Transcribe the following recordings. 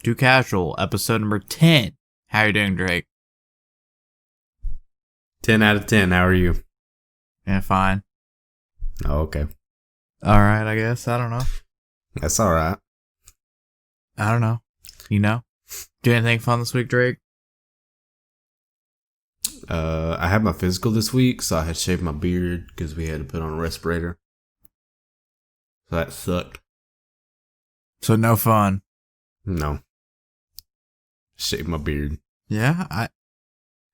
Too Casual, episode number 10. How are you doing, Drake? 10 out of 10. How are you? Yeah, fine. Oh, okay. Alright, I guess. I don't know. That's all right. I don't know. You know? Do anything fun this week, Drake? I had my physical this week, so I had shaved my beard because we had to put on a respirator. So that sucked. So no fun. No. Shaved my beard. Yeah,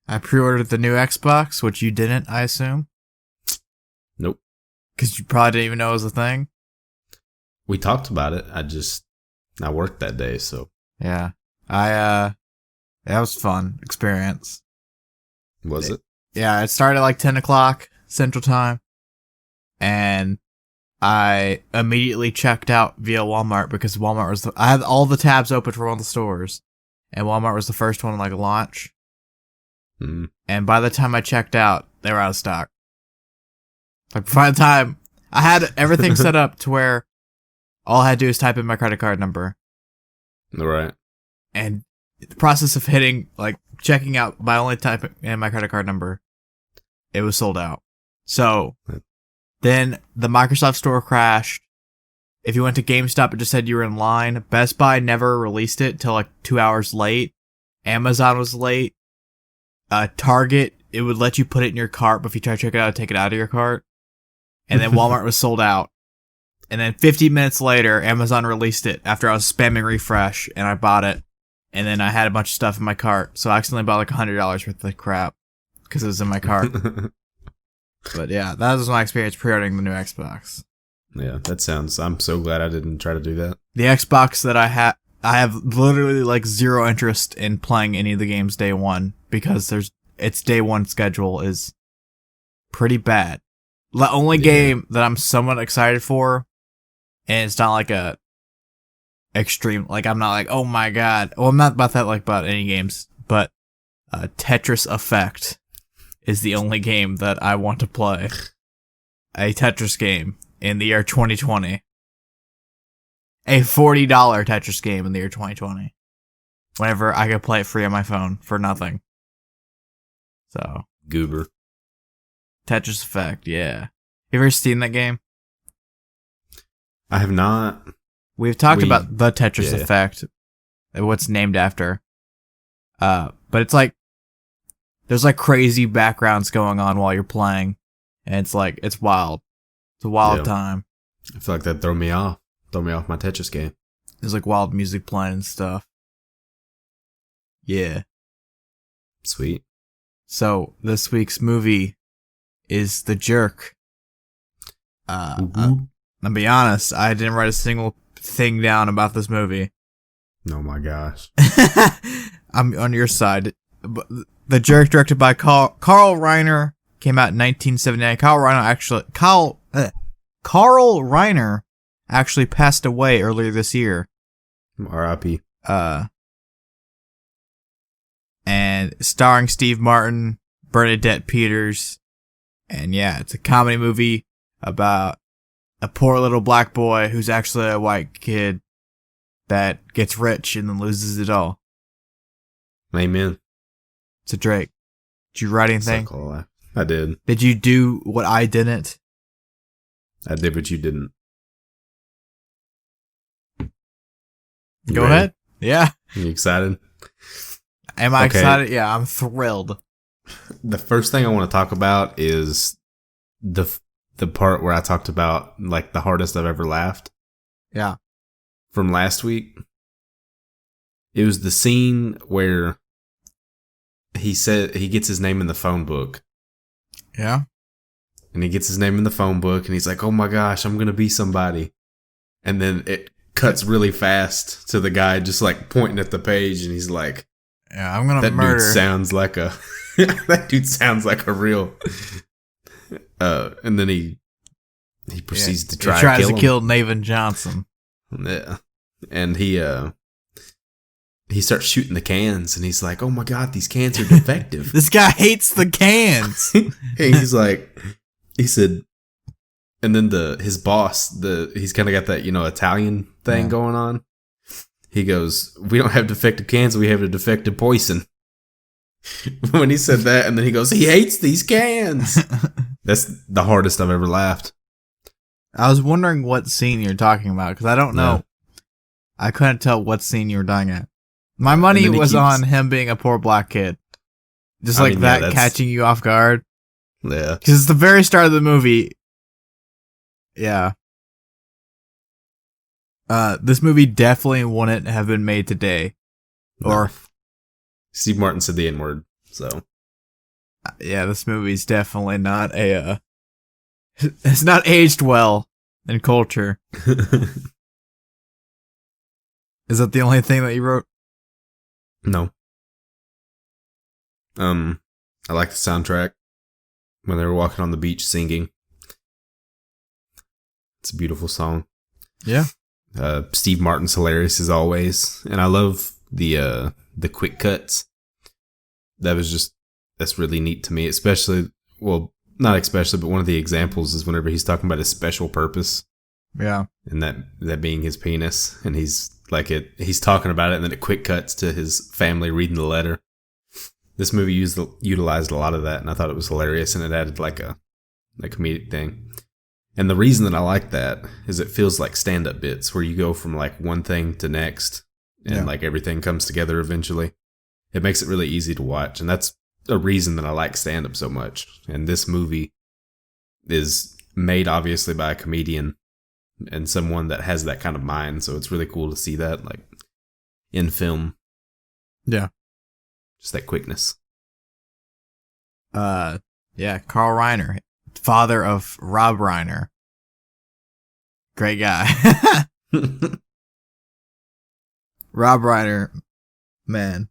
I pre-ordered the new Xbox, which you didn't, I assume. Nope. Because you probably didn't even know it was a thing. We talked about it. I worked that day, so. Yeah. That was a fun experience. Was it? Yeah, it started at like 10 o'clock Central Time. And I immediately checked out via Walmart because Walmart was I had all the tabs open for one of the stores. And Walmart was the first one to like launch. Mm. And by the time I checked out, they were out of stock. Like by the time I had everything set up to where all I had to do is type in my credit card number. All right. And the process of checking out by only typing in my credit card number, it was sold out. So then the Microsoft store crashed. If you went to GameStop, it just said you were in line. Best Buy never released it till like 2 hours late. Amazon was late. Target, it would let you put it in your cart, but if you try to check it out, take it out of your cart. And then Walmart was sold out. And then 50 minutes later, Amazon released it after I was spamming refresh, and I bought it. And then I had a bunch of stuff in my cart, so I accidentally bought like $100 worth of crap because it was in my cart. But yeah, that was my experience pre-ordering the new Xbox. Yeah, I'm so glad I didn't try to do that. The Xbox that I have literally like zero interest in playing any of the games day one because its day one schedule is pretty bad. The only game that I'm somewhat excited for, and it's not like a extreme, like I'm not like, oh my god. Well, I'm not about that like about any games, but Tetris Effect is the only game that I want to play. A Tetris game in the year 2020. A $40 Tetris game in the year 2020. Whenever I could play it free on my phone for nothing. So. Goober. Tetris Effect, yeah. You ever seen that game? I have not. We've talked about the Tetris Effect. What's named after. But it's like, there's like crazy backgrounds going on while you're playing. And it's like, it's wild. It's a wild time. I feel like that'd throw me off my Tetris game. There's like wild music playing and stuff. Yeah. Sweet. So this week's movie is The Jerk. I'll be honest, I didn't write a single thing down about this movie. Oh my gosh. I'm on your side. The Jerk, directed by Carl Reiner, came out in 1979. Carl Reiner actually passed away earlier this year. R.I.P. And starring Steve Martin, Bernadette Peters, and yeah, it's a comedy movie about a poor little black boy who's actually a white kid that gets rich and then loses it all. Amen. So Drake, did you write anything? I did. Did you do what I didn't? I did what you didn't. Go ahead. Yeah. Are you excited? Am I excited? Yeah, I'm thrilled. The first thing I want to talk about is the part where I talked about like the hardest I've ever laughed. Yeah. From last week. It was the scene where he said he gets his name in the phone book. Yeah. And he gets his name in the phone book and he's like, oh my gosh, I'm going to be somebody. And then it cuts really fast to the guy just like pointing at the page and he's like, yeah, I'm going to murder. Dude sounds like that dude sounds like a real, and then he proceeds to tries to kill Navin Johnson. Yeah. And he starts shooting the cans and he's like, oh my God, these cans are defective. This guy hates the cans. And he's like, he said, and then his boss, he's kind of got that, Italian thing going on. he goes, "We don't have defective cans, we have a defective poison." When he said that, and then he goes, "He hates these cans." That's the hardest I've ever laughed. I was wondering what scene you're talking about because I don't know. No. I couldn't tell what scene you were talking at. My money was on him being a poor black kid. Just catching you off guard. Yeah. Because it's the very start of the movie. Yeah. This movie definitely wouldn't have been made today. No. Or Steve Martin said the N-word, so. Yeah, this movie's definitely not it's not aged well in culture. Is that the only thing that you wrote? No. I like the soundtrack when they were walking on the beach singing. It's a beautiful song. Yeah. Steve Martin's hilarious as always, and I love the quick cuts. That's really neat to me, especially, well, not especially, but one of the examples is whenever he's talking about his special purpose. Yeah. And that being his penis, and he's talking about it, and then it quick cuts to his family reading the letter. This movie utilized a lot of that, and I thought it was hilarious, and it added like a comedic thing. And the reason that I like that is it feels like stand-up bits where you go from like one thing to next, and like everything comes together eventually. It makes it really easy to watch, and that's a reason that I like stand-up so much. And this movie is made obviously by a comedian and someone that has that kind of mind, so it's really cool to see that like in film. Yeah. Just that quickness. Yeah, Carl Reiner, father of Rob Reiner. Great guy. Rob Reiner, man.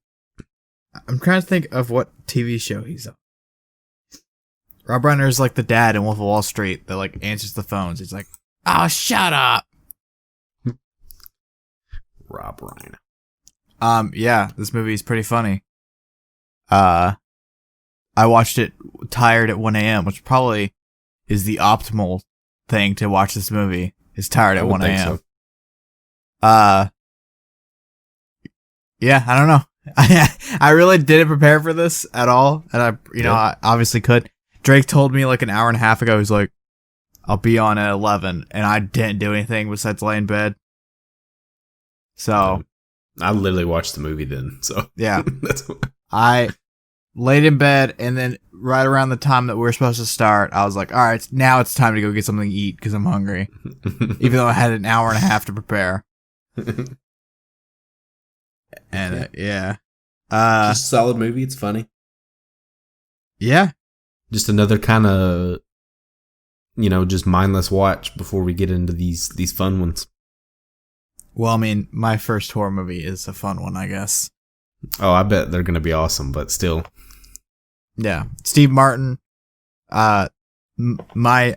I'm trying to think of what TV show he's on. Rob Reiner is like the dad in Wolf of Wall Street that like answers the phones. He's like, "Oh, shut up." Rob Reiner. Yeah, this movie is pretty funny. I watched it tired at 1 a.m., which probably is the optimal thing to watch this movie. Is tired at 1 a.m. So. Yeah, I don't know. I really didn't prepare for this at all, and I obviously could. Drake told me like an hour and a half ago, he's like, "I'll be on at 11," and I didn't do anything besides lay in bed. So I literally watched the movie then. So yeah, I laid in bed, and then right around the time that we were supposed to start, I was like, "All right, now it's time to go get something to eat because I'm hungry," even though I had an hour and a half to prepare. And yeah, just a solid movie. It's funny. Yeah, just another kind of, just mindless watch before we get into these fun ones. Well, I mean, my first horror movie is a fun one, I guess. Oh, I bet they're gonna be awesome, but still. Yeah, Steve Martin. My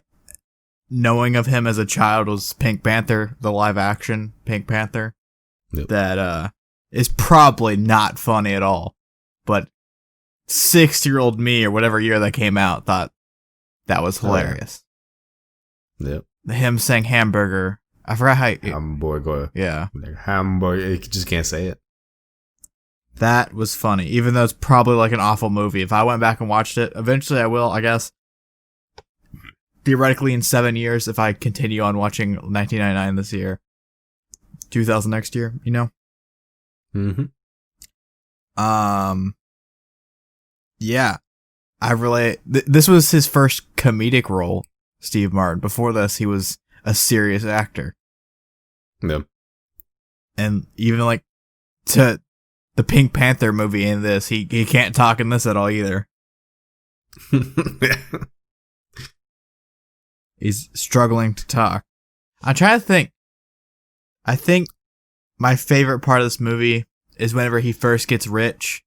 knowing of him as a child was Pink Panther, the live action Pink Panther. Yep. That is probably not funny at all, but 6-year-old me or whatever year that came out thought that was hilarious. Yep. Him saying hamburger. I forgot how. Hamburger. Yeah. Hamburger. You just can't say it. That was funny, even though it's probably like an awful movie. If I went back and watched it, eventually I will, I guess. Theoretically, in 7 years, if I continue on watching 1999 this year, 2000 next year, Mm-hmm. Yeah. This was his first comedic role, Steve Martin. Before this, he was a serious actor. Yep. And even like to the Pink Panther movie in this, he can't talk in this at all either. He's struggling to talk. I'm trying to think. I think my favorite part of this movie is whenever he first gets rich.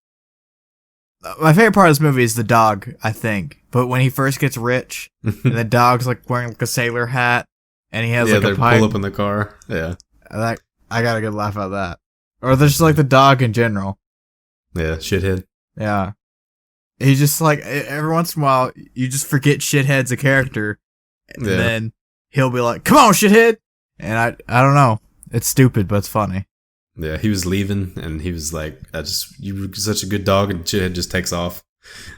My favorite part of this movie is the dog, I think. But when he first gets rich, and the dog's like wearing like a sailor hat, and he has like a pipe. Pull up in the car. Yeah. I got a good laugh out of that. Or there's just like the dog in general. Yeah, shithead. Yeah. He's just like, every once in a while, you just forget shithead's a character. And then he'll be like, "Come on, shithead!" And I don't know. It's stupid, but it's funny. Yeah, he was leaving, and he was like, you were such a good dog," and Shithead just takes off.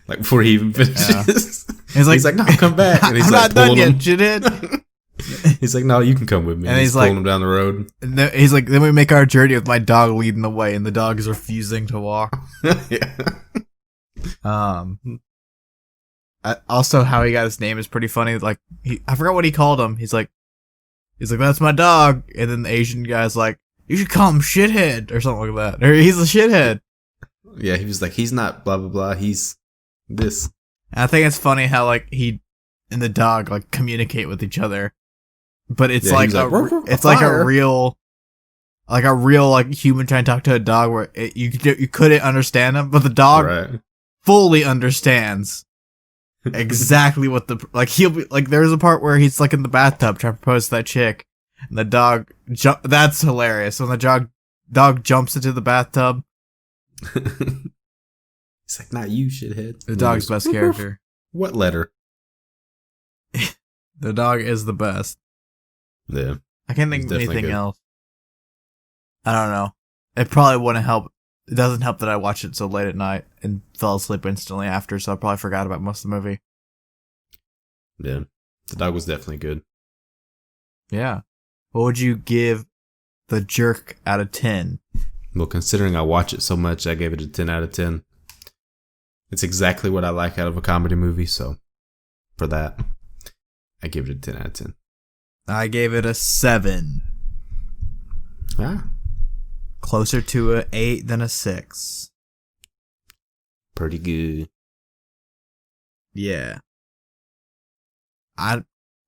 Like, before he even finishes. Yeah. He's like, "No, come back." And he's I'm like, not done yet, him. shithead. He's like, "No, you can come with me." And he's he's like- pulling him down the road. And then he's like, then we make our journey with my dog leading the way, and the dog is refusing to walk. Yeah. Also, how he got his name is pretty funny. Like, I forgot what he called him. He's like, "That's my dog." And then the Asian guy's like, "You should call him shithead," or something like that. Or he's a shithead. Yeah, he was like, "He's not blah, blah, blah. He's this." And I think it's funny how, like, he and the dog, like, communicate with each other. But it's Yeah, like, he was like, "Ruff, it's like a fire." real, like, human trying to talk to a dog where you couldn't understand him, but the dog Right. fully understands exactly what he'll be like. There's a part where he's like in the bathtub trying to propose to that chick, and the dog that's hilarious when the dog jumps into the bathtub. He's like, "Not you, shithead." The dog's best "Ruff, ruff." character. What letter? The dog is the best. Yeah. I can't think He's of definitely anything good. else. I don't know. It probably wouldn't help. It doesn't help that I watched it so late at night and fell asleep instantly after, so I probably forgot about most of the movie. Yeah. The dog was definitely good. Yeah. What would you give The Jerk out of 10? Well, considering I watch it so much, I gave it a 10 out of 10. It's exactly what I like out of a comedy movie, so for that, I give it a 10 out of 10. I gave it a 7. Ah, Closer to an 8 than a 6. pretty good. Yeah. I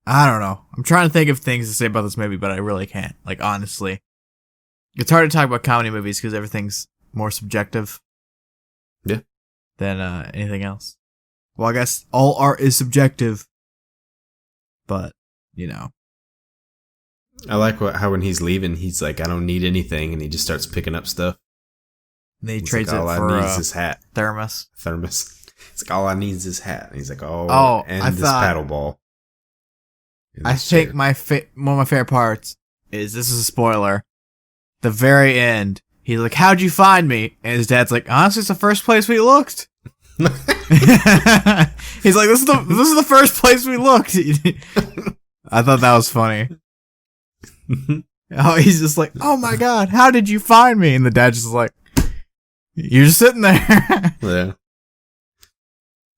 don't know. I'm trying to think of things to say about this movie, but I really can't. Like, honestly. It's hard to talk about comedy movies because everything's more subjective. Yeah. Than anything else. Well, I guess all art is subjective. But, you know. I like how when he's leaving, he's like, "I don't need anything," and he just starts picking up stuff. They He's trades like, it "All for I need is a this hat, thermos. thermos." It's like, "All I need is this hat," and he's like, Oh, and I this thought- paddle ball." And I this think chair. one of my favorite parts is, this is a spoiler, the very end, he's like, "How'd you find me?" And his dad's like, "Honestly, it's the first place we looked." He's like, this is the first place we looked. I thought that was funny. Oh, he's just like, "Oh my god, how did you find me?" And the dad's just like, "You're just sitting there." Yeah.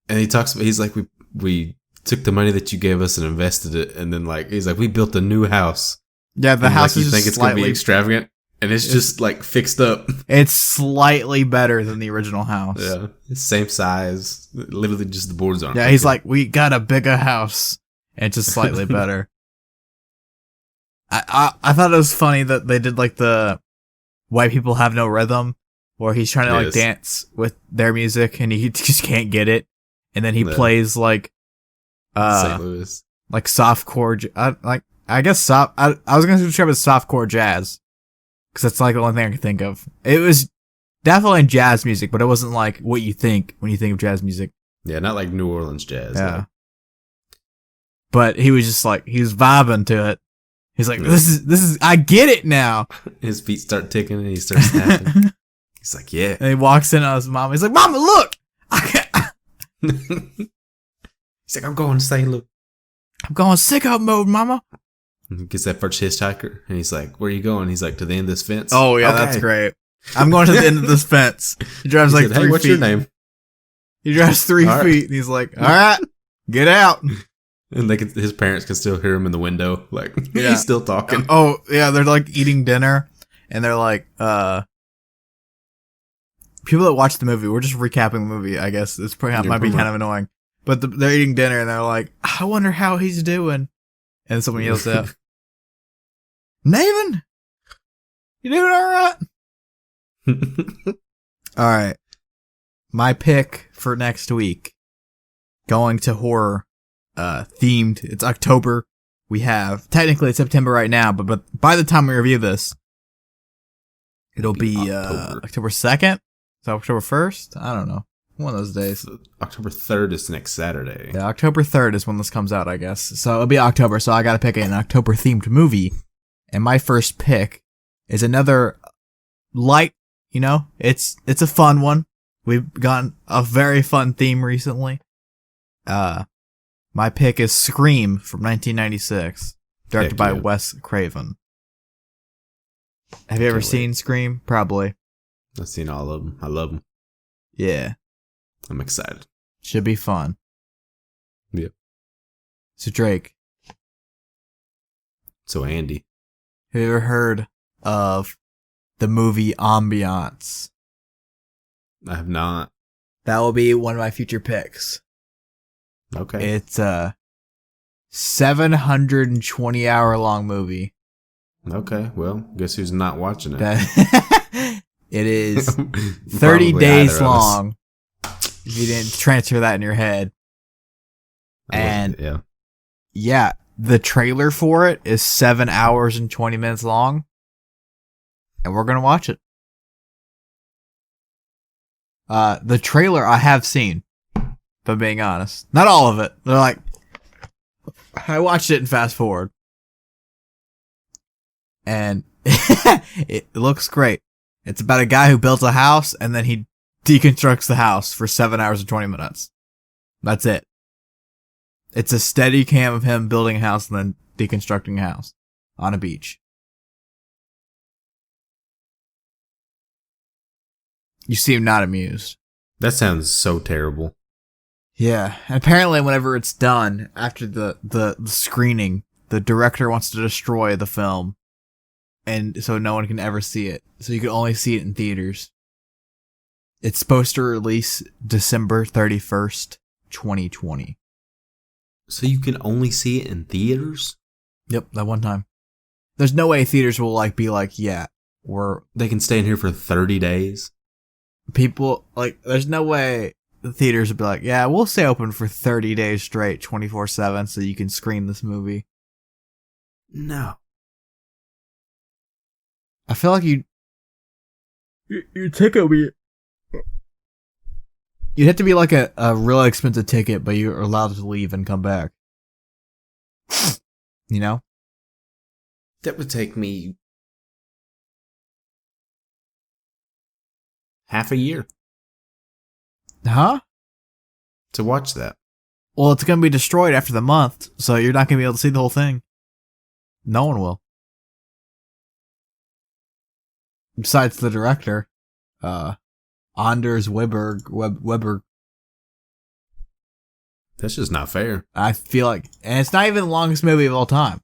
And he talks about, he's like, we took the money that you gave us and invested it, and then like he's like, "We built a new house." Yeah, the And, house like, is you think just it's gonna be slightly, extravagant, and it's just like fixed up. it's slightly better than the original house. Yeah, same size. Literally, just the boards aren't. Yeah, he's crooked. like, "We got a bigger house." And it's just slightly better. I thought it was funny that they did like the white people have no rhythm, where he's trying to like Yes. dance with their music and he just can't get it, and then he Yeah. plays like St. Louis. like softcore, I guess soft. I was gonna describe it as softcore jazz, because that's like the only thing I could think of. It was definitely jazz music, but it wasn't like what you think when you think of jazz music. Yeah, not like New Orleans jazz. Yeah. like- But he was just like, he was vibing to it. He's like, Yeah. this is, I get it now. his feet start ticking and he starts snapping. He's like, "Yeah." And he walks in on his mom. He's like, "Mama, look! He's like, "I'm going to St. Louis." I'm going sicko mode, Mama." And he gets that first hitchhiker, and he's like, "Where are you going?" He's like, "To the end of this fence." Oh yeah, that's Okay. great. I'm going to the end of this fence. He drives He like said, 3 "Hey, what's feet. your name?" He drives 3 All right. feet, and he's like, "All right, get out." And his parents can still hear him in the window, like Yeah. he's still talking. Oh yeah, they're like eating dinner, and they're like, people that watch the movie. We're just recapping the movie. I guess it's probably Yeah, might be pretty kind of annoying, but they're eating dinner, and they're like, "I wonder how he's doing." And someone yells out, "Naven, you doing all right?" All right. My pick for next week, going to horror themed. It's October. We have, technically it's September right now, but by the time we review this, it'll be October. October 2nd? Is that October 1st? I don't know. One of those days. October 3rd is next Saturday. Yeah, October 3rd is when this comes out, I guess. So it'll be October, so I gotta pick an October themed movie. And my first pick is another light, you know, it's a fun one. We've gotten a very fun theme recently. My pick is Scream from 1996, directed by Wes Craven. Have you ever seen Scream? Probably. I've seen all of them. I love them. Yeah. I'm excited. Should be fun. Yep. So Drake. So Andy. Have you ever heard of the movie Ambiance? I have not. That will be one of my future picks. Okay. It's a 720-hour long movie. Okay. Well, guess who's not watching it? It is 30 days long. If you didn't transfer that in your head. And yeah, the trailer for it is 7 hours and 20 minutes long. And we're going to watch it. The trailer I have seen, if I'm being honest. Not all of it. They're like, I watched it in fast forward. And it looks great. It's about a guy who builds a house and then he deconstructs the house for 7 hours and 20 minutes. That's it. It's a steady cam of him building a house and then deconstructing a house on a beach. You seem not amused. That sounds so terrible. Yeah. And apparently whenever it's done, after the screening, the director wants to destroy the film. And so no one can ever see it. So you can only see it in theaters. It's supposed to release December 31st, 2020. So you can only see it in theaters? Yep, that one time. There's no way theaters will be like, yeah, they can stay in here for 30 days? People, there's no way the theaters would be like, yeah, we'll stay open for 30 days straight, 24/7, so you can screen this movie. No. I feel like your ticket would be... You'd have to be like a really expensive ticket, but you're allowed to leave and come back. You know? That would take me half a year. Huh? To watch that. Well, it's going to be destroyed after the month, so you're not going to be able to see the whole thing. No one will. Besides the director, Anders Weber. That's just not fair. I feel like, and it's not even the longest movie of all time.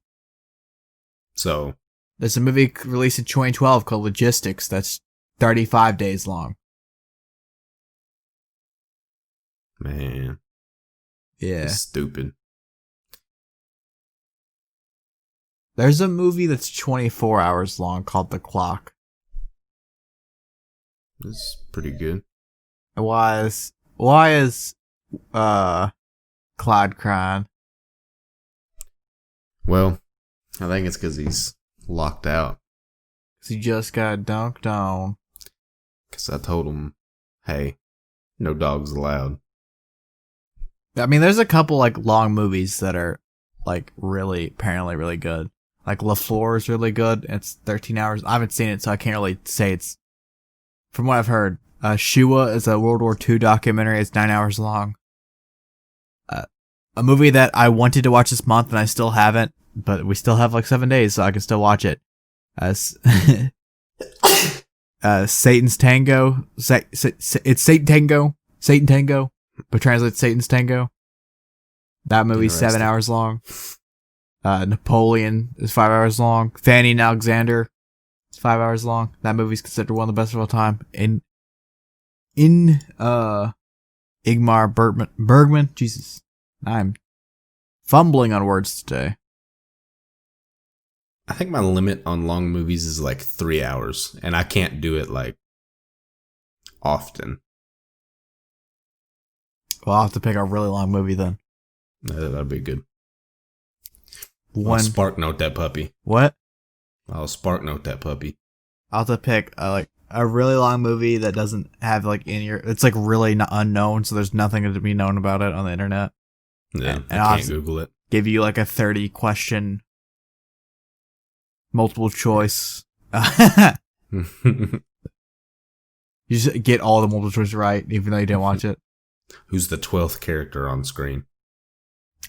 So, there's a movie released in 2012 called Logistics that's 35 days long. Man. Yeah. That's stupid. There's a movie that's 24 hours long called The Clock. That's pretty good. Why is Clyde crying? Well, I think it's because he's locked out. 'Cause he just got dunked on. Because I told him, hey, no dogs allowed. I mean, there's a couple long movies that are apparently really good. Like La Fleur is really good. It's 13 hours. I haven't seen it, so I can't really say it's. From what I've heard, Shua is a World War II documentary. It's 9 hours long. A movie that I wanted to watch this month and I still haven't, but we still have 7 days, so I can still watch it. Satan's Tango. It's Satan Tango. Satan Tango, but translates Satan's Tango. That movie's 7 hours long. Napoleon is 5 hours long. Fanny and Alexander is 5 hours long. That movie's considered one of the best of all time. Ingmar Bergman. Jesus, I'm fumbling on words today. I think my limit on long movies is 3 hours, and I can't do it often. Well, I'll have to pick a really long movie then. That'd be good. One I'll spark note that puppy. What? I'll spark note that puppy. I'll have to pick a really long movie that doesn't have it's really not unknown, so there's nothing to be known about it on the internet. Yeah, and I can't Google it. Give you a 30 question multiple choice. You just get all the multiple choice right, even though you didn't watch it. Who's the 12th character on screen?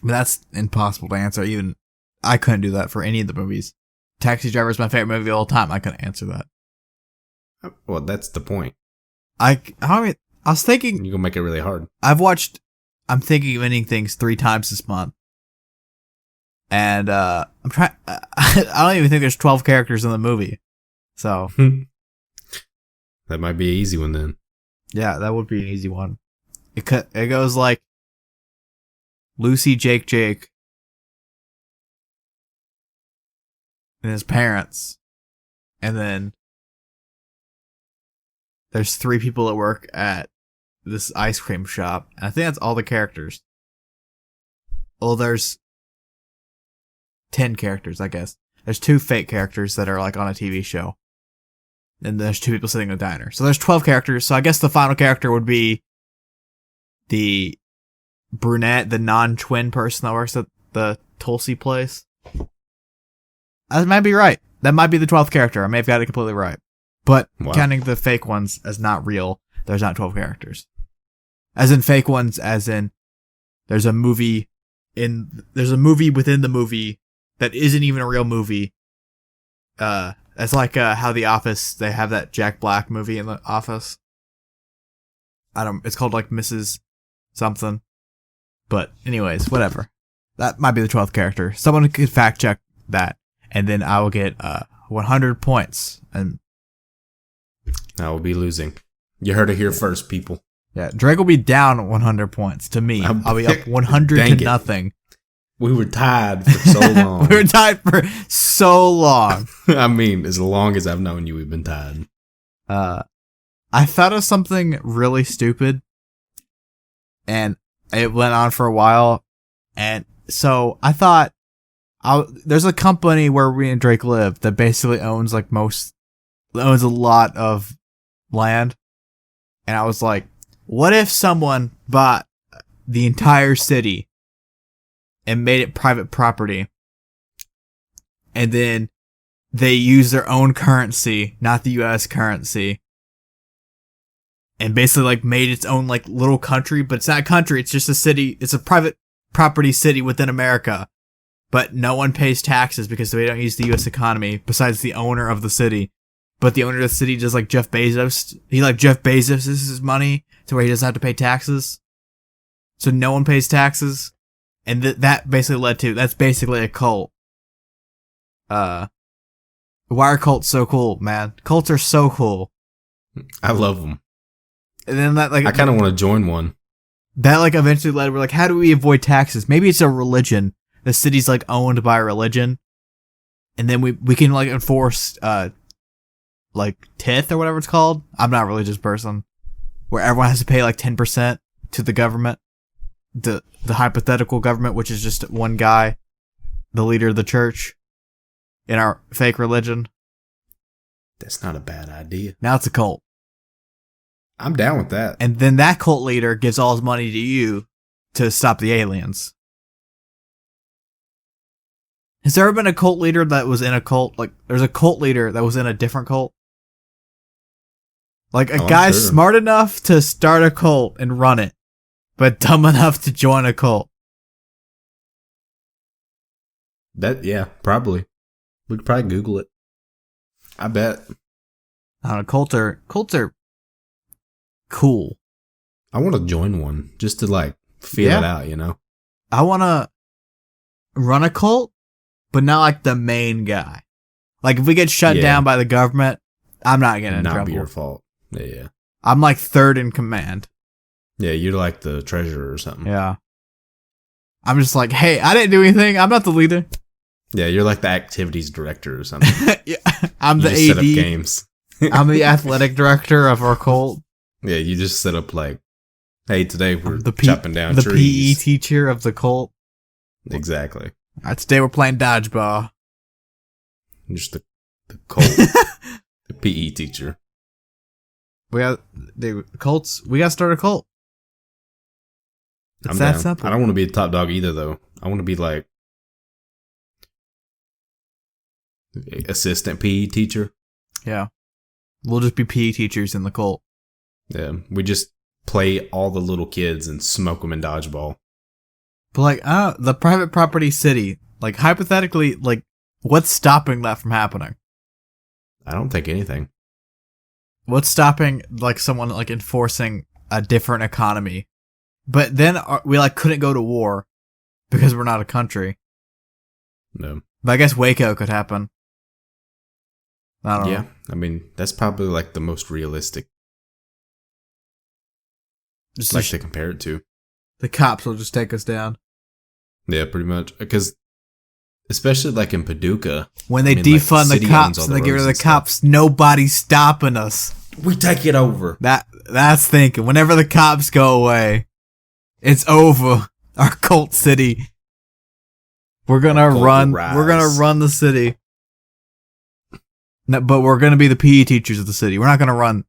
But that's impossible to answer. Even I couldn't do that for any of the movies. Taxi Driver is my favorite movie of all time. I couldn't answer that. Well, that's the point. I was thinking. You're gonna make it really hard. I'm thinking of ending things 3 times this month. And I'm trying. I don't even think there's 12 characters in the movie. So that might be an easy one then. Yeah, that would be an easy one. It goes like Lucy, Jake, and his parents, and then there's 3 people that work at this ice cream shop, and I think that's all the characters. Well, there's 10 characters, I guess. There's 2 fake characters that are like on a TV show, and there's 2 people sitting in a diner. So there's 12 characters. So I guess the final character would be the brunette, the non-twin person that works at the Tulsi place. I might be right. That might be the 12th character. I may have got it completely right. But counting the fake ones as not real, there's not 12 characters. As in fake ones, as in there's a movie within the movie that isn't even a real movie. It's like how The Office, they have that Jack Black movie in The Office. It's called like Mrs. something. But anyways, whatever. That might be the 12th character. Someone could fact check that, and then I will get 100 points. And I will be losing. You heard it here first, people. Yeah, Drake will be down 100 points to me. I'll be up 100 to nothing. We were tied for so long. We were tied for so long. I mean, as long as I've known you, we've been tied. I thought of something really stupid, and it went on for a while. And so I thought, there's a company where we and Drake live that basically owns a lot of land. And I was like, what if someone bought the entire city and made it private property, and then they use their own currency, not the US currency, and basically like made its own like little country, but it's not a country, it's just a city, it's a private property city within America, but no one pays taxes because they don't use the US economy besides the owner of the city. But the owner of the city does like Jeff Bezos. He like Jeff Bezos is his money to where he doesn't have to pay taxes. So no one pays taxes. And that basically led to, that's basically a cult. Why are cults so cool, man? Cults are so cool. I love them. And then that like, I kind of want to join one. That like eventually led, we're like, how do we avoid taxes? Maybe it's a religion. The city's like owned by a religion. And then we can like enforce, like TIF or whatever it's called. I'm not a religious person. Where everyone has to pay like 10% to the government. The hypothetical government, which is just one guy, the leader of the church in our fake religion. That's not a bad idea. Now it's a cult. I'm down with that. And then that cult leader gives all his money to you to stop the aliens. Has there ever been a cult leader that was in a cult? Like, there's a cult leader that was in a different cult? Like, a guy smart enough to start a cult and run it, but dumb enough to join a cult. Yeah, probably. We could probably Google it. I bet. I don't know, cults are cool. I want to join one just to like feel it out, you know? I want to run a cult, but not like the main guy. Like if we get shut down by the government, I'm not getting in trouble. Not be your fault. Yeah. I'm like third in command. Yeah, you're like the treasurer or something. Yeah. I'm just like, hey, I didn't do anything. I'm not the leader. Yeah, you're like the activities director or something. Yeah, I'm the AD. Set up games. I'm the athletic director of our cult. Yeah, you just set up like, hey, today we're the chopping down the trees. PE teacher of the cult. Exactly. All right, today we're playing dodgeball. Just the cult, the PE teacher. We got the cults. We got to start a cult. It's I'm that down. simple. I don't want to be the top dog either, though. I want to be like assistant PE teacher. Yeah, we'll just be PE teachers in the cult. Yeah, we just play all the little kids and smoke them in dodgeball. But like, the private property city, like hypothetically, like what's stopping that from happening? I don't think anything. What's stopping like someone like enforcing a different economy? But then we like couldn't go to war because we're not a country. No. But I guess Waco could happen. I don't know. Yeah, I mean, that's probably like the most realistic, Just like to compare it to. the cops will just take us down. Yeah, pretty much. Because, especially like in Paducah. When they I mean, like, defund the city cops owns all and the they get rid roads of the and stuff. cops, nobody's stopping us. We take it over. That's thinking. Whenever the cops go away, it's over. Our cult city. We're gonna Our cult run. will rise. We're gonna run the city. No, but we're gonna be the PE teachers of the city. We're not gonna run.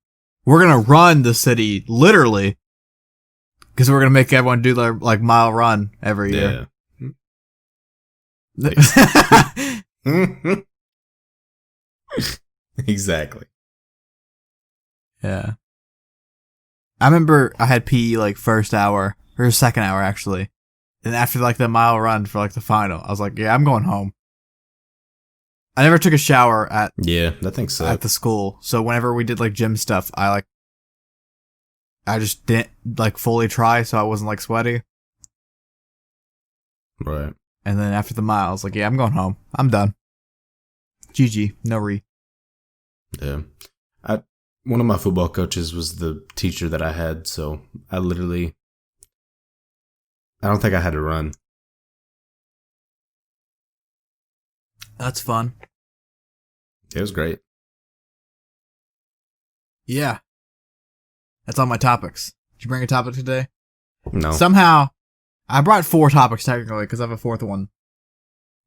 We're gonna run the city literally, because we're gonna make everyone do their like mile run every year. Yeah. Exactly. Yeah. I remember I had PE like first hour or second hour actually. And after like the mile run for like the final, I was like, yeah, I'm going home. I never took a shower at Yeah, that thing sucked. the school. So whenever we did like gym stuff, I just didn't like fully try so I wasn't like sweaty. Right. And then after the mile, I was like, yeah, I'm going home. I'm done. GG. No re. Yeah. One of my football coaches was the teacher that I had, so I don't think I had to run. That's fun. It was great. Yeah. That's all my topics. Did you bring a topic today? No. Somehow, I brought 4 topics technically because I have a 4th one.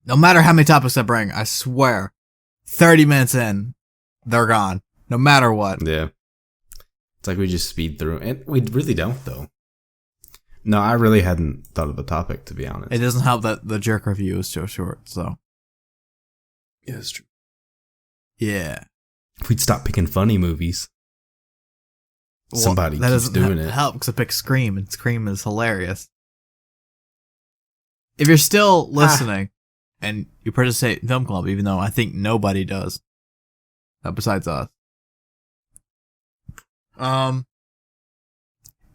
No matter how many topics I bring, I swear, 30 minutes in, they're gone. No matter what. Yeah. It's like we just speed through. And we really don't, though. No, I really hadn't thought of a topic, to be honest. It doesn't help that the jerk review is so short, so. Yeah, it's true. Yeah. If we'd stop picking funny movies. Somebody that keeps doesn't doing it. help because I picked Scream, and Scream is hilarious. If you're still listening, and you participate in Film Club, even though I think nobody does, besides us.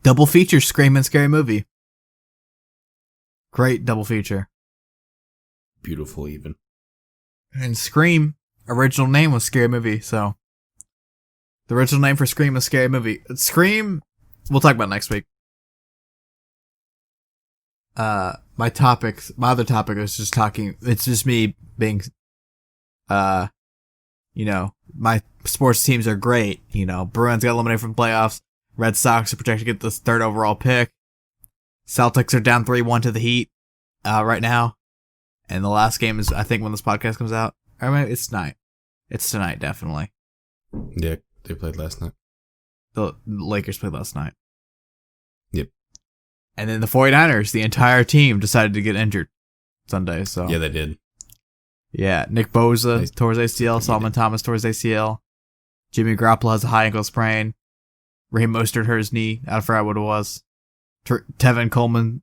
Double feature, Scream and Scary Movie. Great double feature. Beautiful, even. And Scream, original name was Scary Movie, so. The original name for Scream is Scary Movie. Scream, we'll talk about next week. My other topic is just talking, it's just me being, my sports teams are great. Bruins got eliminated from the playoffs. Red Sox are projected to get the 3rd overall pick. Celtics are down 3-1 to the Heat, right now. And the last game is, I think, when this podcast comes out. Or maybe it's tonight. It's tonight, definitely. Yeah, they played last night. The Lakers played last night. Yep. And then the 49ers, the entire team decided to get injured Sunday, so. Yeah, they did. Yeah, Nick Bosa tore his ACL, Solomon Thomas tore his ACL. Jimmy Garoppolo has a high ankle sprain. Raheem Mostert hurt his knee. I forgot what it was. Tevin Coleman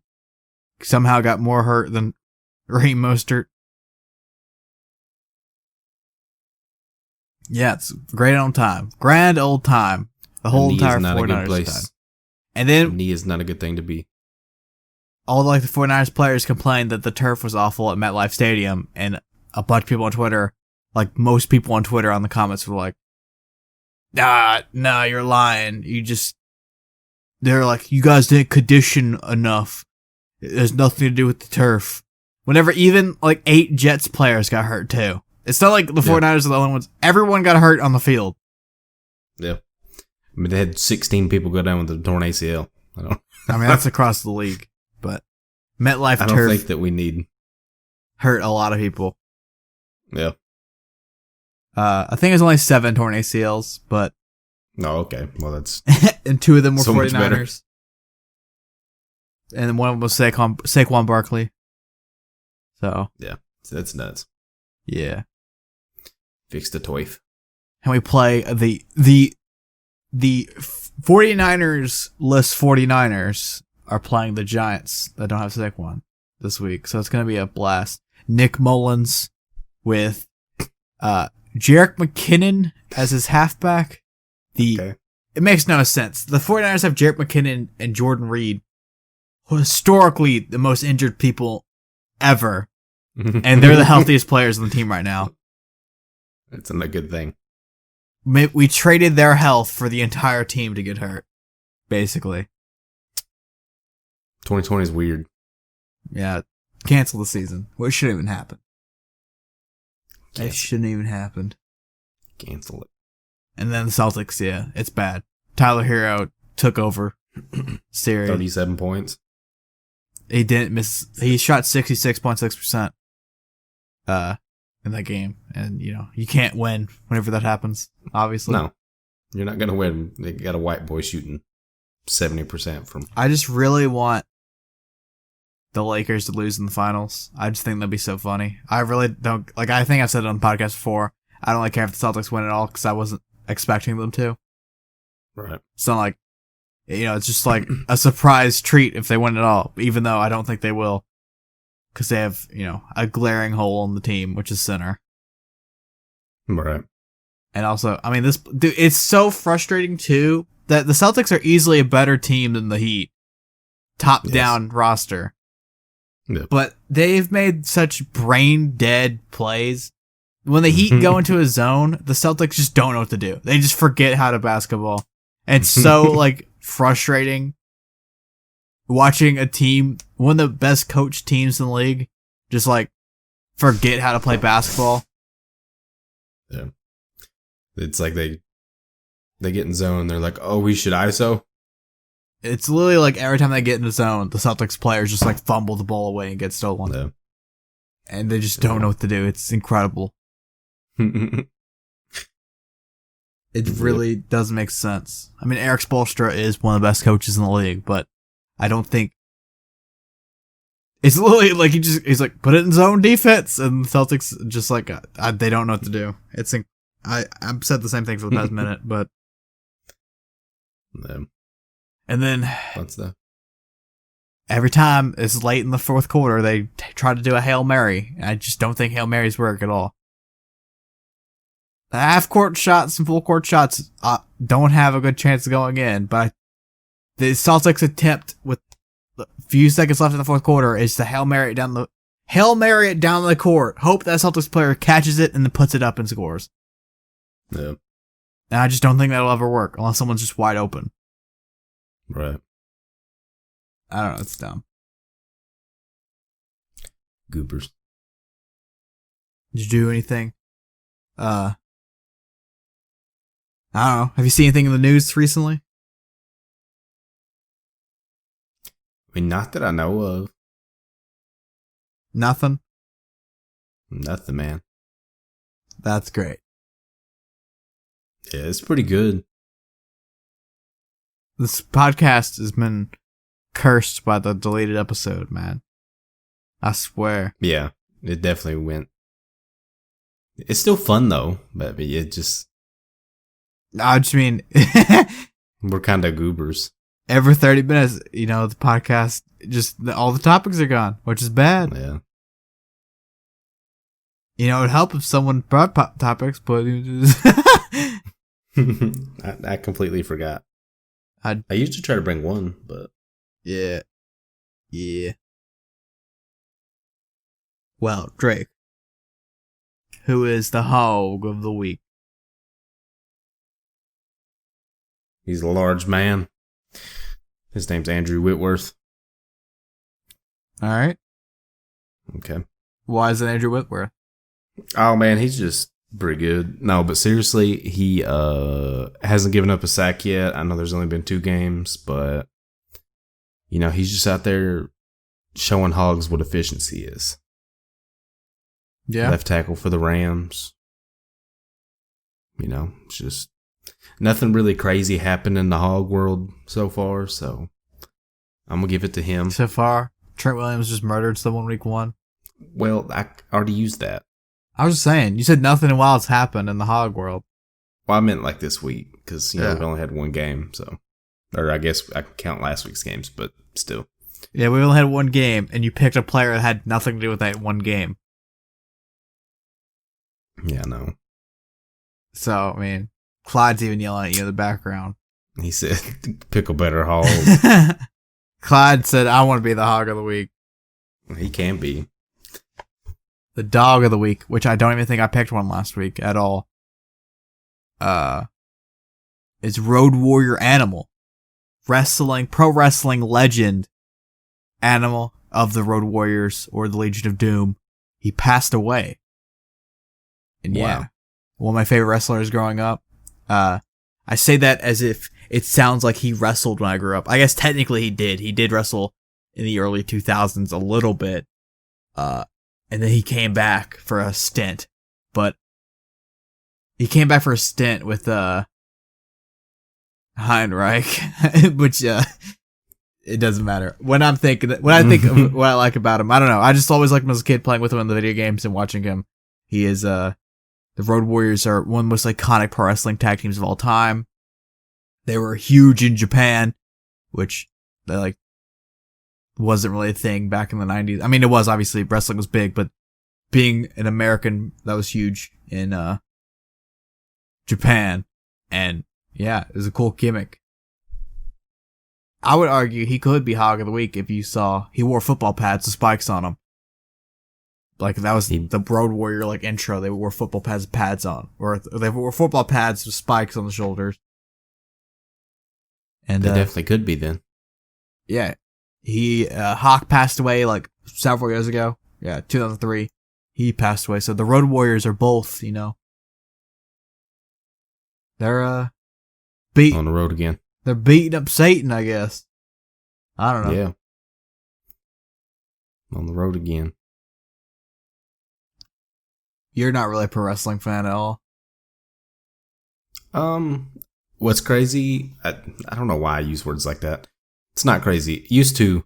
somehow got more hurt than Raheem Mostert. Yeah, it's great old time. Grand old time. The whole entire 49ers time. And then knee is not a good thing to be. All the 49ers players complained that the turf was awful at MetLife Stadium, and a bunch of people on Twitter, like most people on Twitter on the comments were like, nah, you're lying. They're like, you guys didn't condition enough. It has nothing to do with the turf. Whenever even 8 Jets players got hurt too. It's not like the 49ers are the only ones. Everyone got hurt on the field. Yeah. I mean, they had 16 people go down with a torn ACL. I mean, that's across the league, but MetLife I don't turf think that we need. hurt a lot of people. Yeah. I think it was only 7 torn ACLs, but No, okay. Well, that's and 2 of them were so much better. 49ers. And one of them was Saquon Barkley. So that's nuts. yeah. Fix the toif. And we play the the 49ers list 49ers are playing the Giants that don't have Saquon this week. So it's going to be a blast. Nick Mullins with Jerick McKinnon as his halfback. It makes no sense. The 49ers have Jerick McKinnon and Jordan Reed, historically the most injured people ever. And they're the healthiest players on the team right now. It's not a good thing. We traded their health for the entire team to get hurt, basically. 2020 is weird. Yeah, cancel the season. What shouldn't even happen? It shouldn't even happen. Cancel it. And then the Celtics, yeah, it's bad. Tyler Hero took over series. 37 points. He didn't miss. He shot 66.6% in that game, and you can't win whenever that happens. Obviously, no, you're not gonna win. They got a white boy shooting 70% from. I just really want the Lakers to lose in the finals. I just think that'd be so funny. I really don't like. I think I've said it on the podcast before. I don't really care if the Celtics win at all because I wasn't expecting them to. Right. It's not like, it's just like a surprise treat if they win it all, even though I don't think they will. Because they have, a glaring hole in the team, which is center. Right. And also, it's so frustrating too that the Celtics are easily a better team than the Heat. Top-down roster. Yep. But they've made such brain-dead plays. When the Heat go into a zone, the Celtics just don't know what to do. They just forget how to basketball. And it's so, frustrating watching a team, one of the best coached teams in the league, just, forget how to play basketball. Yeah. It's like they get in zone and they're like, oh, we should ISO. It's literally like every time they get in the zone, the Celtics players just, fumble the ball away and get stolen. Yeah. And they just don't know what to do. It's incredible. It really doesn't make sense. Eric Spoelstra is one of the best coaches in the league, but I don't think it's literally he's like, put it in zone defense, and the Celtics just they don't know what to do. I've said the same thing for the past minute, but and then what's that? Every time it's late in the fourth quarter, they try to do a Hail Mary. I just don't think Hail Marys work at all. The half-court shots and full-court shots don't have a good chance of going in, but the Celtics attempt with a few seconds left in the fourth quarter is to Hail Mary it down the court. Hope that Celtics player catches it and then puts it up and scores. Yeah. And I just don't think that'll ever work unless someone's just wide open. Right. I don't know. It's dumb. Goobers. Did you do anything? I don't know. Have you seen anything in the news recently? Not that I know of. Nothing? Nothing, man. That's great. Yeah, it's pretty good. This podcast has been cursed by the deleted episode, man. I swear. Yeah, it definitely went. It's still fun, though, but it just... I just mean... we're kind of goobers. Every 30 minutes, the podcast, all the topics are gone, which is bad. Yeah. It'd help if someone brought topics, but... I completely forgot. I used to try to bring one, but... Yeah. Well, Drake. Who is the hog of the week? He's a large man. His name's Andrew Whitworth. All right. Okay. Why is it Andrew Whitworth? Oh, man, he's just pretty good. No, but seriously, he hasn't given up a sack yet. I know there's only been 2 games, but, he's just out there showing hogs what efficiency is. Yeah. Left tackle for the Rams. It's just nothing really crazy happened in the hog world so far, so I'm going to give it to him. So far, Trent Williams just murdered someone week 1. Well, I already used that. I was just saying, you said nothing wild's happened in the hog world. Well, I meant this week. because we only had one game. So, or I guess I can count last week's games, but still. Yeah, we only had one game, and you picked a player that had nothing to do with that one game. Yeah, I know. So, I mean, Clyde's even yelling at you in the background. He said, pick a better hog. Clyde said, I want to be the hog of the week. He can be. The dog of the week, which I don't even think I picked one last week at all. Is Road Warrior Animal. Pro wrestling legend. Animal of the Road Warriors or the Legion of Doom. He passed away. And yeah, one of my favorite wrestlers growing up. I say that as if it sounds like he wrestled when I grew up. I guess technically he did. He did wrestle in the early 2000s a little bit. And then he came back for a stint. But he came back for a stint with Heinrich, which it doesn't matter. When I think of what I like about him, I don't know. I just always liked him as a kid, playing with him in the video games and watching him. He is the Road Warriors are one of the most iconic pro wrestling tag teams of all time. They were huge in Japan, which they wasn't really a thing back in the 90s. I mean, it was, obviously wrestling was big, but being an American, that was huge in Japan. And yeah, it was a cool gimmick. I would argue he could be Hog of the Week if you saw he wore football pads with spikes on them. Like, that was the Road Warrior intro. They wore football pads on, or they wore football pads with spikes on the shoulders. And they definitely could be then. Yeah, Hawk passed away several years ago. Yeah, 2003. He passed away. So the Road Warriors are both, they're on the road again. They're beating up Satan, I guess. I don't know. Yeah, on the road again. You're not really a pro wrestling fan at all. What's crazy? I don't know why I use words like that. It's not crazy. Used to,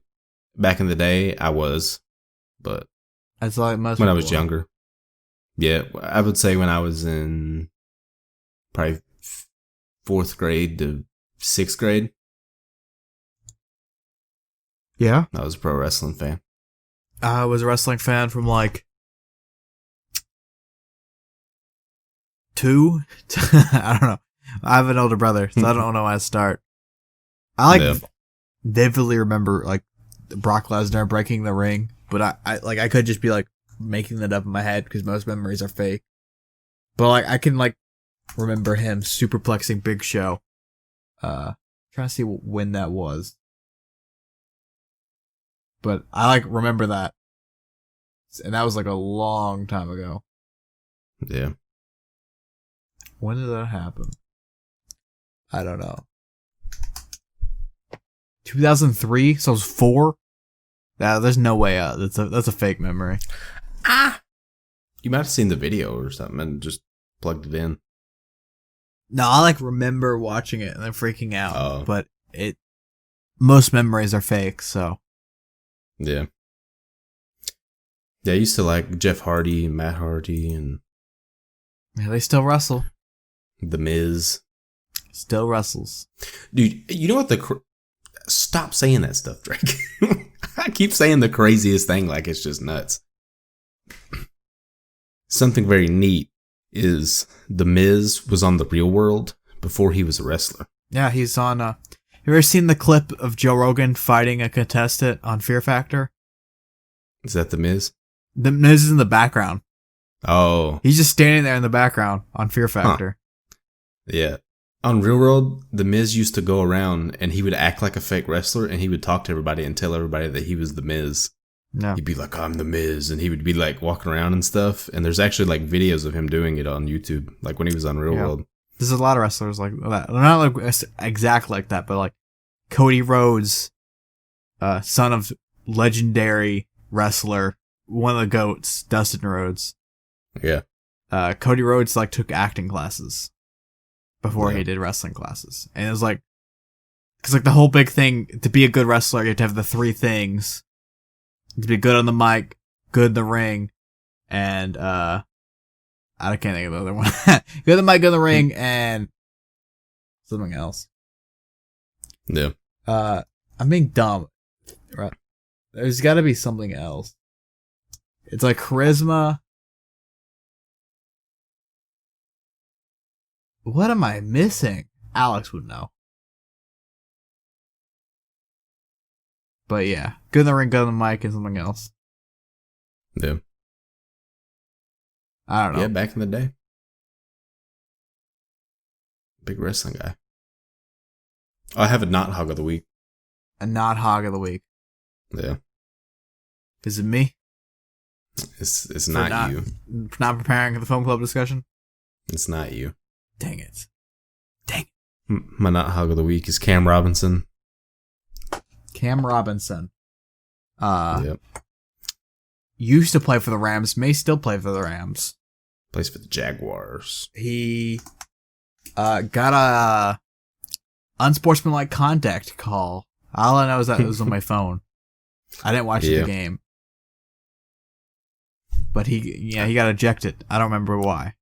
back in the day, I was, but that's like most when I was younger. Yeah, I would say when I was in probably 4th grade to 6th grade. Yeah, I was a pro wrestling fan. I was a wrestling fan from 2. I don't know. I have an older brother, so I don't know how to start. I vividly remember Brock Lesnar breaking the ring, but I could just be making that up in my head because most memories are fake. But I can remember him superplexing Big Show. Trying to see when that was. But I remember that. And that was a long time ago. Yeah. When did that happen? I don't know. 2003? So it was 4? There's no way out. That's a fake memory. You might have seen the video or something and just plugged it in. No, I remember watching it and then freaking out. But most memories are fake, so. Yeah. Yeah, I used to like Jeff Hardy, Matt Hardy, and yeah, they still wrestle. The Miz. Still wrestles. Dude, you know what stop saying that stuff, Drake. I keep saying the craziest thing like it's just nuts. Something very neat is The Miz was on The Real World before he was a wrestler. Yeah, he's on, you ever seen the clip of Joe Rogan fighting a contestant on Fear Factor? Is that The Miz? The Miz is in the background. Oh. He's just standing there in the background on Fear Factor. Huh. Yeah. On Real World, The Miz used to go around and he would act like a fake wrestler and he would talk to everybody and tell everybody that he was The Miz. No. He'd be like, I'm The Miz. And he would be walking around and stuff. And there's actually videos of him doing it on YouTube, when he was on Real World. There's a lot of wrestlers like that. They're not exactly like that, but Cody Rhodes, son of legendary wrestler, one of the GOATs, Dustin Rhodes. Yeah. Cody Rhodes took acting classes before he did wrestling classes. And it was because the whole big thing, to be a good wrestler, you have to have the 3 things. To be good on the mic, good in the ring, and I can't think of the other one. Good on the mic, good in the ring, and Something else. Yeah. I'm being dumb. Right. There's got to be something else. It's like charisma. What am I missing? Alex would know. But yeah, good in the ring, good on the mic, and something else. Yeah. I don't know. Yeah, back in the day. Big wrestling guy. Oh, I have a not hog of the week. A not hog of the week. Yeah. Is it me? It's not you. Not preparing for the phone club discussion? It's not you. Dang it. My not hog of the week is Cam Robinson. Cam Robinson. Yep. Used to play for the Rams, may still play for the Rams. Plays for the Jaguars. He got a unsportsmanlike contact call. All I know is that it was on my phone. I didn't watch the game. But he got ejected. I don't remember why.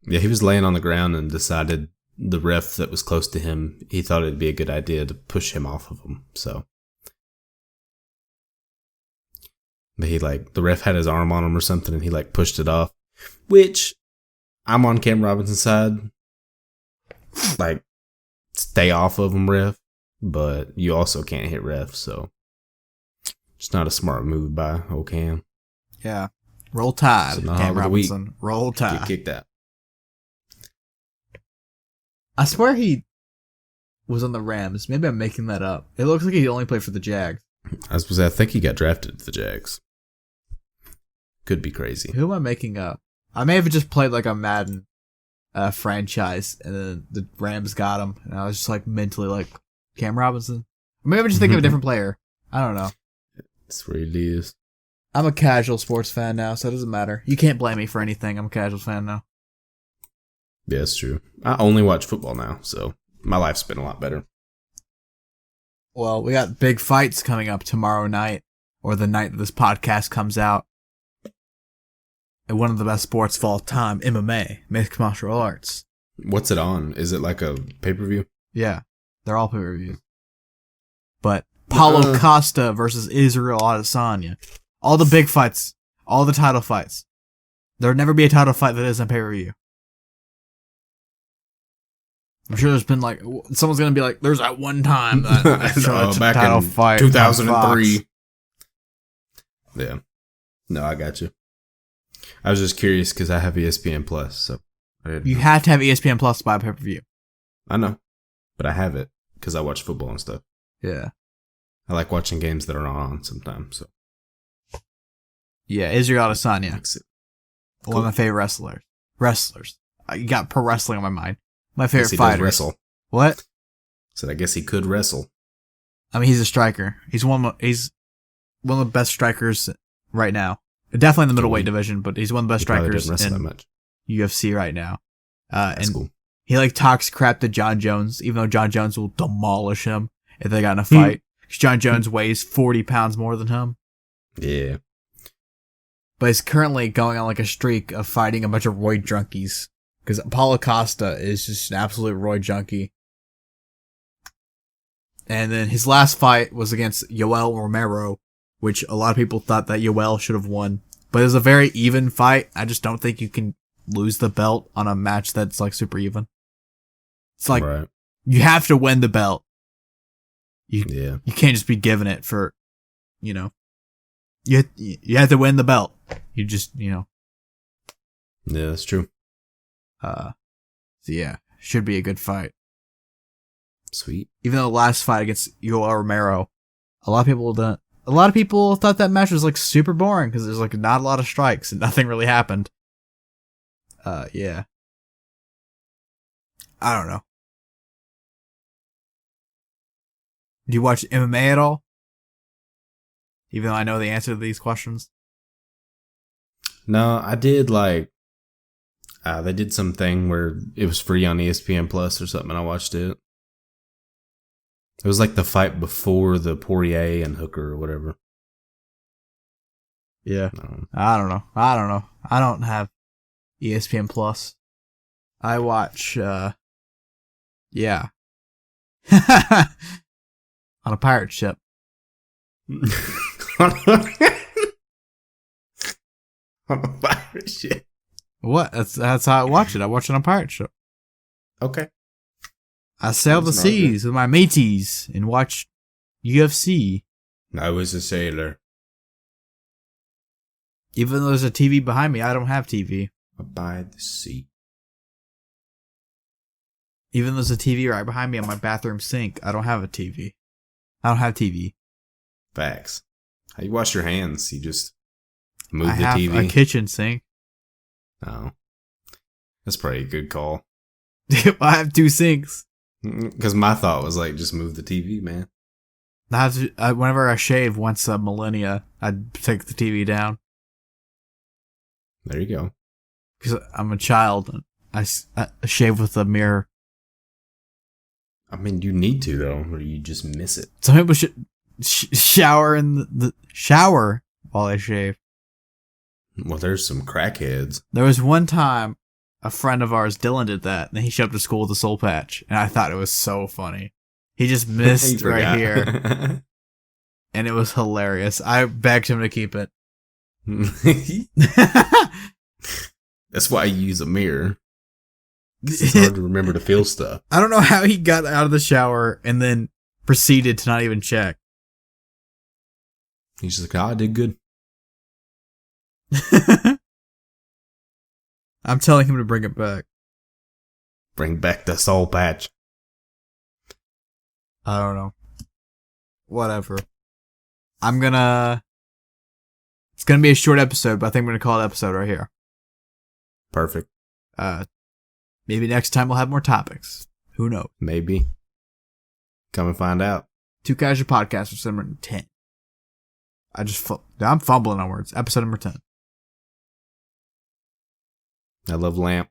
Yeah, he was laying on the ground and decided the ref that was close to him, he thought it'd be a good idea to push him off of him. So, but the ref had his arm on him or something and he pushed it off, which I'm on Cam Robinson's side. Stay off of him, ref, but you also can't hit ref, so it's not a smart move by old Cam. Yeah. Roll Tide, So Cam Robinson. Roll Tide. Get kicked out. I swear he was on the Rams. Maybe I'm making that up. It looks like he only played for the Jags. I think he got drafted to the Jags. Could be crazy. Who am I making up? I may have just played a Madden franchise, and then the Rams got him, and I was just mentally Cam Robinson. Or maybe I'm just thinking of a different player. I don't know. That's where it is. I'm a casual sports fan now, so it doesn't matter. You can't blame me for anything. I'm a casual fan now. Yeah, it's true. I only watch football now, so my life's been a lot better. Well, we got big fights coming up tomorrow night, or the night that this podcast comes out. And one of the best sports of all time, MMA, mixed martial arts. What's it on? Is it like a pay-per-view? Yeah, they're all pay-per-views. But Paulo Costa versus Israel Adesanya. All the big fights, all the title fights. There'll never be a title fight that isn't pay-per-view. I'm sure there's been someone's gonna be there's that one time that back title in fight 2003. Yeah, no, I got you. I was just curious because I have ESPN Plus, so you have to have ESPN Plus to buy a pay-per-view. I know, but I have it because I watch football and stuff. Yeah, I like watching games that are not on sometimes. So yeah, Israel Adesanya, one of my favorite wrestlers. You got pro wrestling on my mind. My favorite fighter. Wrestle. What? So I guess he could wrestle. I mean, he's a striker. He's one of the best strikers right now. Definitely in the middleweight division, but he's one of the best strikers in UFC right now. That's cool. He talks crap to John Jones, even though John Jones will demolish him if they got in a fight. John Jones weighs 40 pounds more than him. Yeah. But he's currently going on a streak of fighting a bunch of roid junkies. Because Paulo Costa is just an absolute roid junkie. And then his last fight was against Yoel Romero, which a lot of people thought that Yoel should have won. But it was a very even fight. I just don't think you can lose the belt on a match that's super even. It's right. You have to win the belt. You can't just be given it for, you have to win the belt. You just, Yeah, that's true. So yeah, should be a good fight. Sweet. Even though the last fight against Yoel Romero, a lot of people thought that match was super boring because there's not a lot of strikes and nothing really happened. Yeah. I don't know. Do you watch MMA at all? Even though I know the answer to these questions. No, I did they did something where it was free on ESPN Plus or something and I watched it. It was the fight before the Poirier and Hooker or whatever. Yeah. I don't know. I don't have ESPN Plus. I watch, On a pirate ship. On a pirate ship. What? That's how I watch it. I watch it on a pirate ship. Okay. I sail the That's not seas with my mateys and watch UFC. I was a sailor. Even though there's a TV behind me, I don't have TV. By the sea. Even though there's a TV right behind me on my bathroom sink, I don't have a TV. I don't have TV. Facts. How you wash your hands? You just move I the have TV. a kitchen sink. Oh. That's probably a good call. I have 2 sinks. Because my thought was like, just move the TV, man. I have to, whenever I shave once a millennia, I'd take the TV down. There you go. Because I'm a child. I shave with a mirror. I mean, you need to, though, or you just miss it. Some people should shower in the shower while they shave. Well, there's some crackheads. There was one time a friend of ours, Dylan, did that, and he showed up to school with a soul patch, and I thought it was so funny. He just missed He right forgot. here, and it was hilarious. I begged him to keep it. That's why you use a mirror. It's hard to remember to feel stuff. I don't know how he got out of the shower and then proceeded to not even check. He's just like, I did good. I'm telling him to bring it back. Bring back the soul patch. I don't know. Whatever. It's gonna be a short episode, but I think I'm gonna call it episode right here. Perfect. Maybe next time we'll have more topics. Who knows? Maybe. Come and find out. Two Casual Podcasts, episode number 10. I'm fumbling on words. Episode number 10. I love Lamp.